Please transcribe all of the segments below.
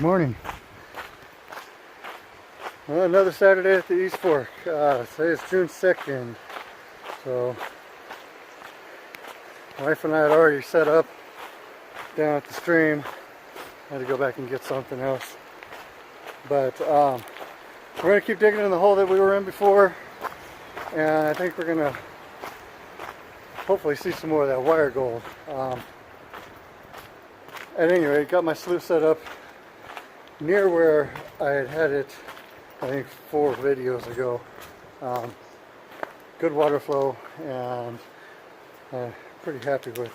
Morning. Well, another Saturday at the East Fork. Today is June 2nd. So, wife and I had already set up down at the stream. I had to go back and get something else. But we're going to keep digging in the hole that we were in before. And I think we're going to hopefully see some more of that wire gold. At any rate, got my sluice set up near where I had it, I think 4 videos ago. Good water flow, and pretty happy with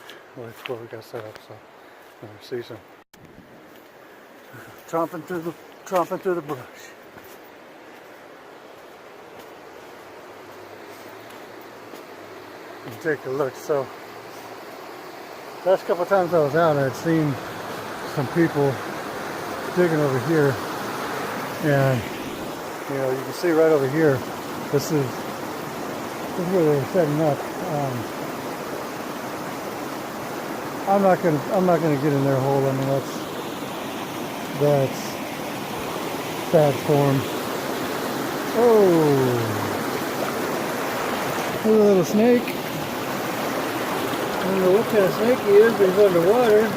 what we got set up. So see you soon. Tromping through the brush. And take a look. So last couple of times I was out, I'd seen some people digging over here, and you know, you can see right over here, this is where they were setting up. I'm not gonna get in their hole. I mean, that's bad form. Oh, there's a little snake. I don't know what kind of snake he is, but he's underwater.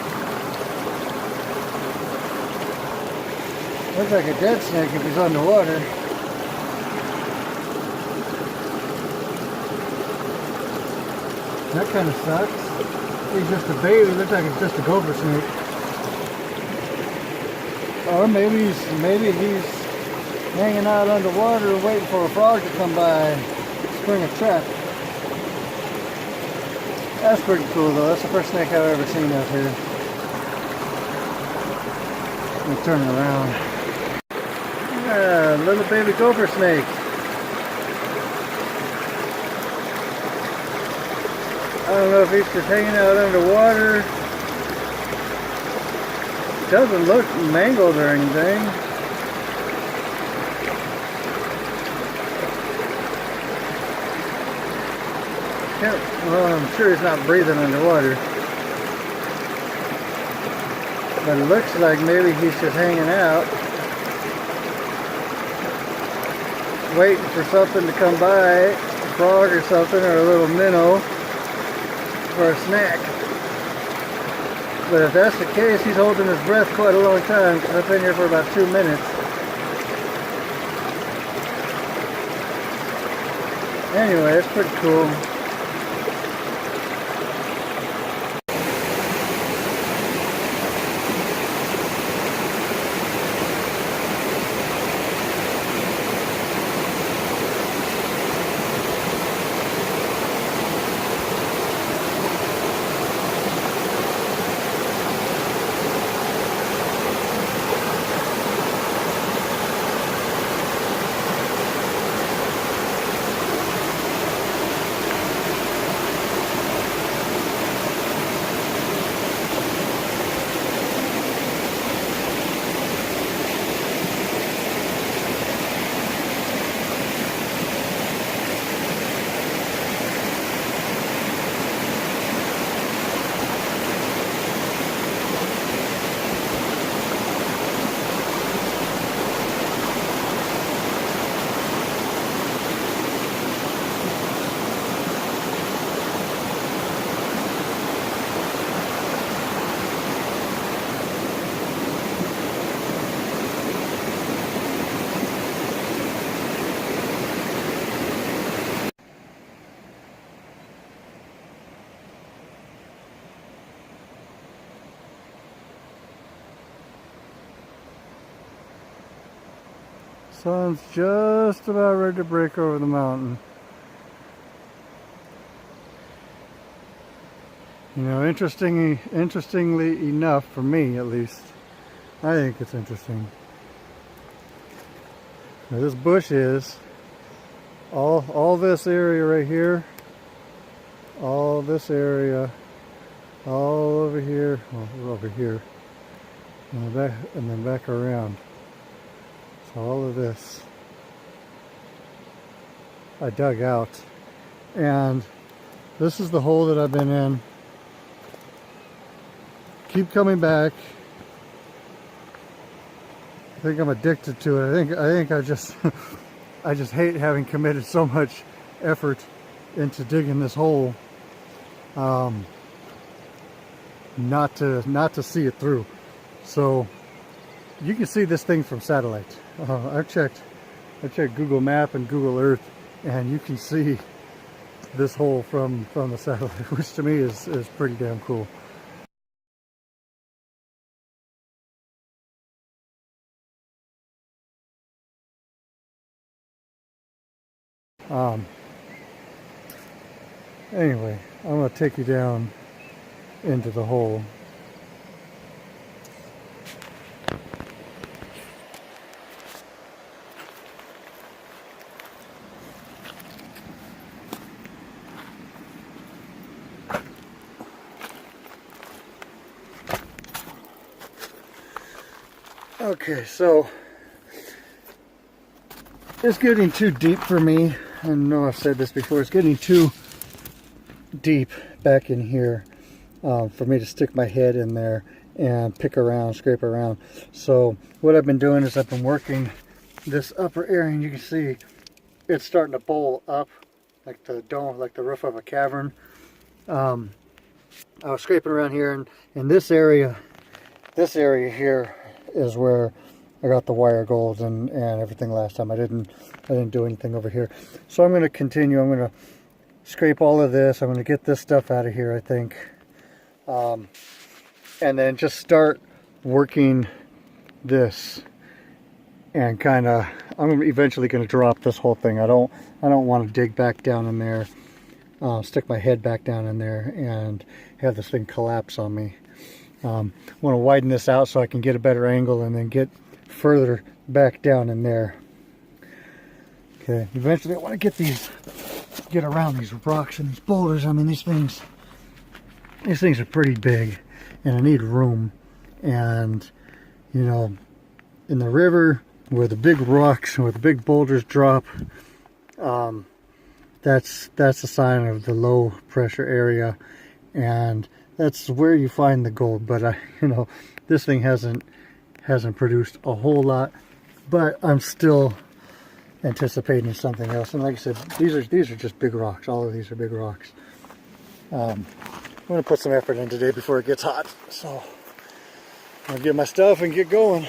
Looks like a dead snake if he's underwater. That kind of sucks. He's just a baby. Looks like it's just a gopher snake. Or maybe he's hanging out underwater waiting for a frog to come by and spring a trap. That's pretty cool though. That's the first snake I've ever seen out here. Let me turn it around. Yeah, little baby gopher snake. I don't know if he's just hanging out underwater. Doesn't look mangled or anything. Well, I'm sure he's not breathing underwater. But it looks like maybe he's just hanging out, waiting for something to come by, a frog or something, or a little minnow for a snack. But if that's the case, he's holding his breath quite a long time, because I've been here for about 2 minutes. Anyway, it's pretty cool. Sun's just about ready to break over the mountain. You know, interestingly enough, for me at least, I think it's interesting. Now this bush is all this area right here, all this area, all over here, well, over here, and then back around. So all of this I dug out, and this is the hole that I've been in. Keep coming back. I think I'm addicted to it. I think I just I just hate having committed so much effort into digging this hole, not to see it through. So you can see this thing from satellite. I checked Google Map and Google Earth, and you can see this hole from the satellite, which to me is pretty damn cool. Anyway, I'm going to take you down into the hole. Okay, so it's getting too deep for me. I know I've said this before. It's getting too deep back in here for me to stick my head in there and pick around, scrape around. So what I've been doing is I've been working this upper area, and you can see it's starting to bowl up like the dome, like the roof of a cavern. I was scraping around here, and in this area here is where I got the wire gold and everything last time. I didn't do anything over here. So I'm going to continue. I'm going to scrape all of this. I'm going to get this stuff out of here, I think. And then just start working this. And kind of, I'm eventually going to drop this whole thing. I don't want to dig back down in there, stick my head back down in there and have this thing collapse on me. I want to widen this out so I can get a better angle and then get further back down in there. Okay, eventually I want to get around these rocks and these boulders. I mean, these things are pretty big, and I need room. And you know, in the river where the big rocks, where the big boulders drop, that's a sign of the low pressure area, and that's where you find the gold. But you know, this thing hasn't produced a whole lot, but I'm still anticipating something else. And like I said, these are just big rocks. All of these are big rocks. I'm going to put some effort in today before it gets hot. So I'll get my stuff and get going.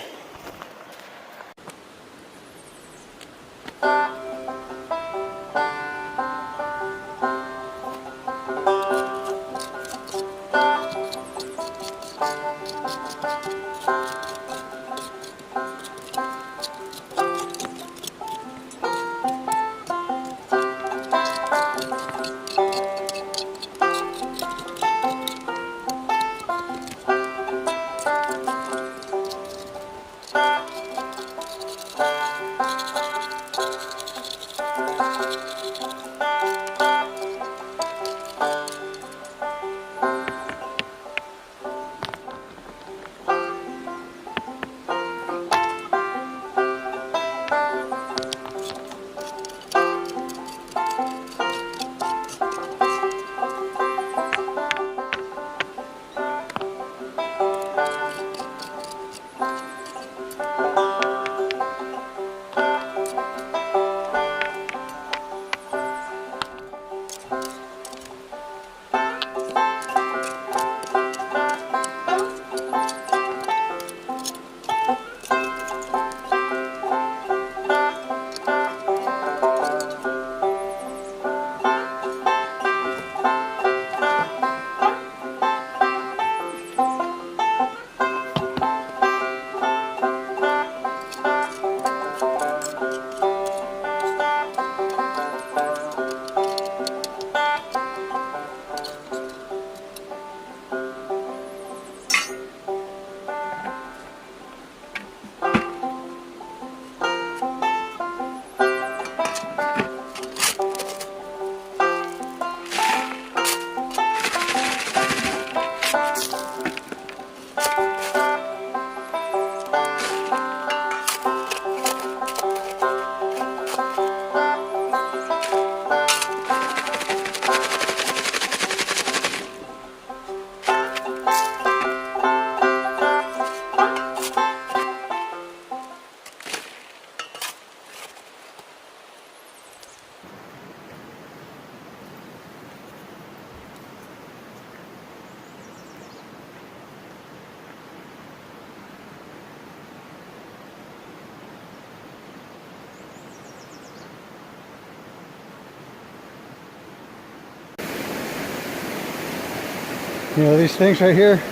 You know, these things right here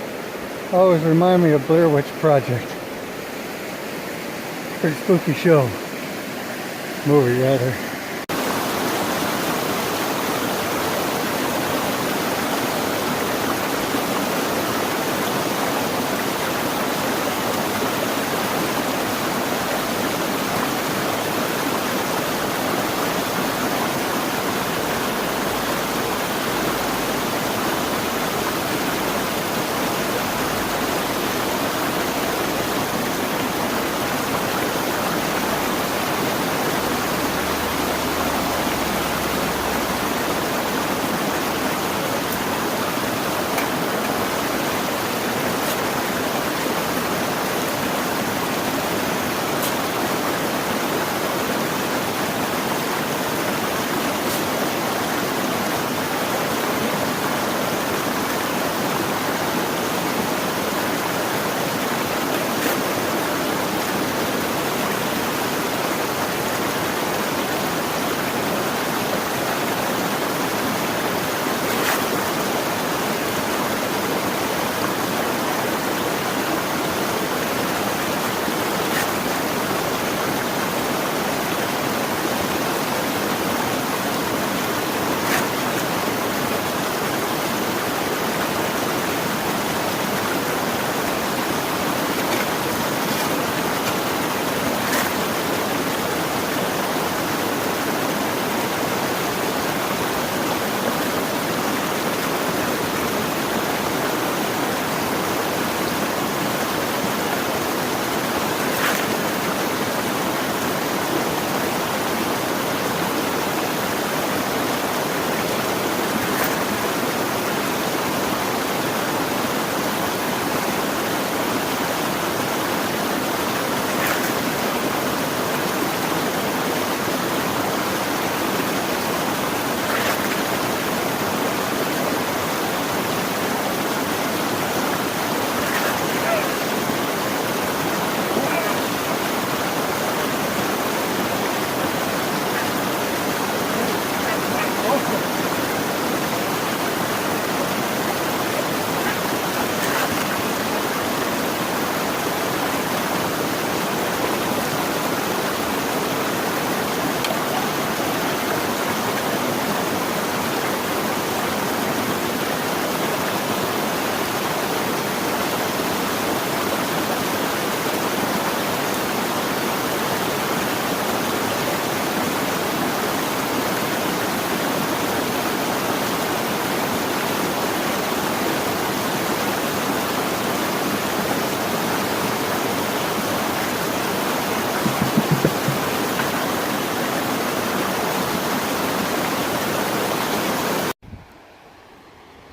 always remind me of Blair Witch Project. Pretty spooky show. Movie, rather.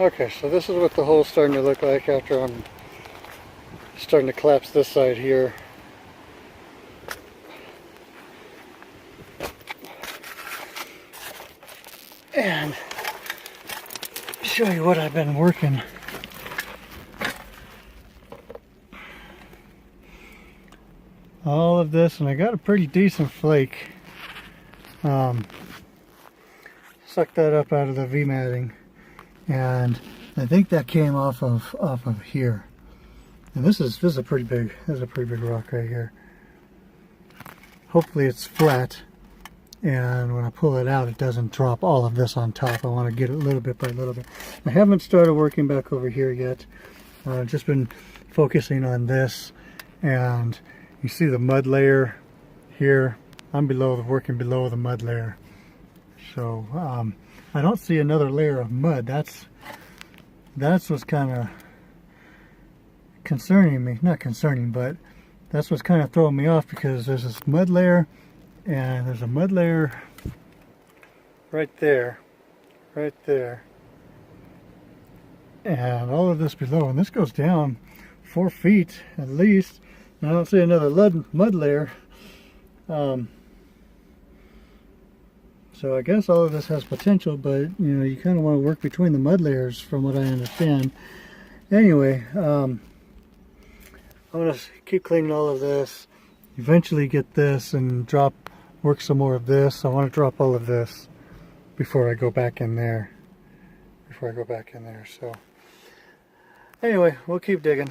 Okay, so this is what the hole's starting to look like after I'm starting to collapse this side here. And show you what I've been working. All of this, and I got a pretty decent flake. Sucked that up out of the V-matting. And I think that came off of here. And this is a pretty big rock right here. Hopefully it's flat, and when I pull it out, it doesn't drop all of this on top. I want to get it little bit by little bit. I haven't started working back over here yet. I've just been focusing on this, and you see the mud layer here. I'm working below the mud layer. So I don't see another layer of mud. That's what's kind of concerning me. Not concerning, but that's what's kind of throwing me off, because there's this mud layer, and there's a mud layer right there, and all of this below, and this goes down 4 feet at least, and I don't see another mud layer. So I guess all of this has potential, but you know, you kind of want to work between the mud layers from what I understand. Anyway, I'm going to keep cleaning all of this, eventually get this and work some more of this. I want to drop all of this before I go back in there. So Anyway, we'll keep digging.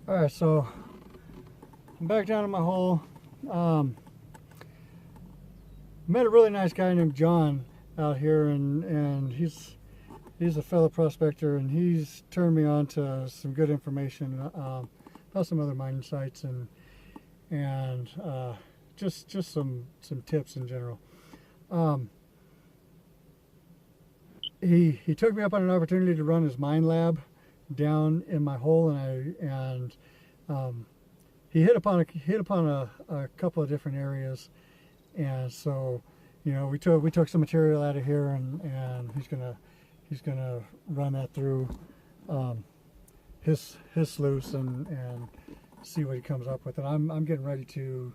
Alright, so I'm back down in my hole. Met a really nice guy named John out here, and he's a fellow prospector, and he's turned me on to some good information about some other mining sites and just some tips in general. he took me up on an opportunity to run his mine lab down in my hole, and he hit upon a couple of different areas, and so we took some material out of here, and he's gonna run that through his sluice and see what he comes up with. And I'm getting ready to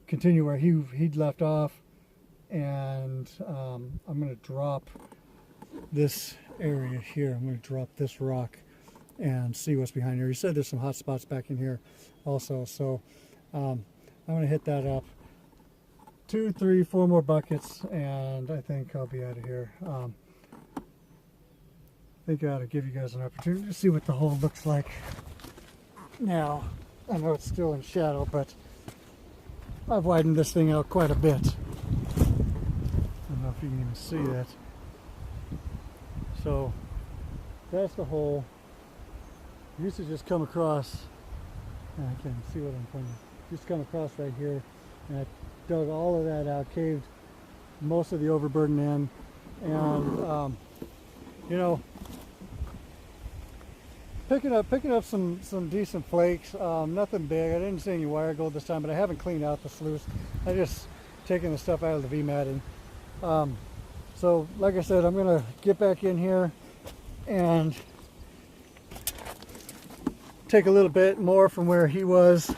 continue where he'd left off, and I'm going to drop this area here. I'm going to drop this rock and see what's behind here. He said there's some hot spots back in here also, so I'm going to hit that up. 2, 3, 4 more buckets, and I think I'll be out of here. I think I ought to give you guys an opportunity to see what the hole looks like now. I know it's still in shadow, but I've widened this thing out quite a bit. I don't know if you can even see that. So that's the hole. I used to just come across, I can't see what I'm pointing. Just come across right here, and I dug all of that out, caved most of the overburden in, and picking up some decent flakes. Nothing big. I didn't see any wire gold this time, but I haven't cleaned out the sluice. I just taken the stuff out of the V matting. So like I said, I'm gonna get back in here and take a little bit more from where he was,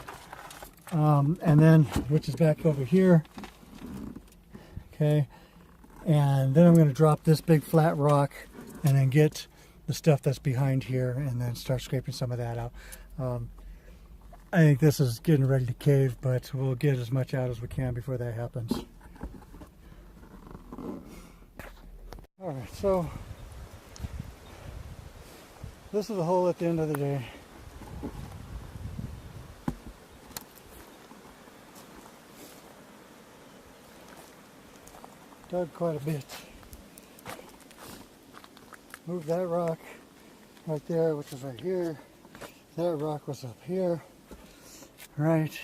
and then which is back over here. Okay, and then I'm going to drop this big flat rock and then get the stuff that's behind here and then start scraping some of that out. I think this is getting ready to cave, but we'll get as much out as we can before that happens. Alright, so this is the hole at the end of the day. Dug quite a bit. Moved that rock right there, which is right here. That rock was up here, right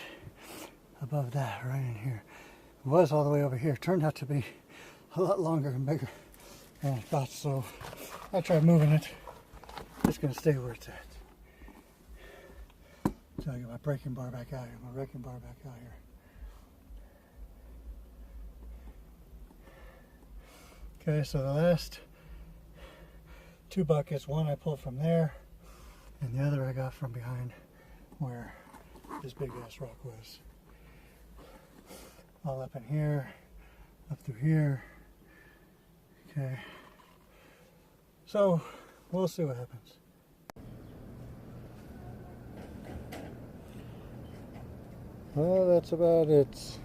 above that, right in here. It was all the way over here. Turned out to be a lot longer and bigger than I thought, so I tried moving it. It's going to stay where it's at. So I get my breaking bar back out here. My wrecking bar back out here. Okay, so the last 2 buckets, one I pulled from there, and the other I got from behind where this big ass rock was. All up in here, up through here. Okay, so we'll see what happens. Well, that's about it.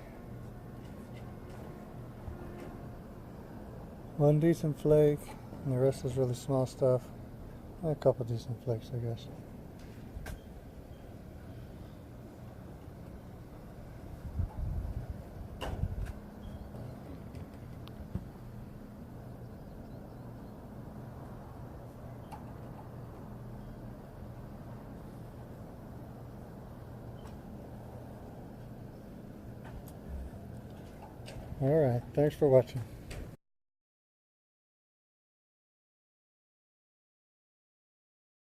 One decent flake, and the rest is really small stuff. A couple decent flakes, I guess. All right, thanks for watching.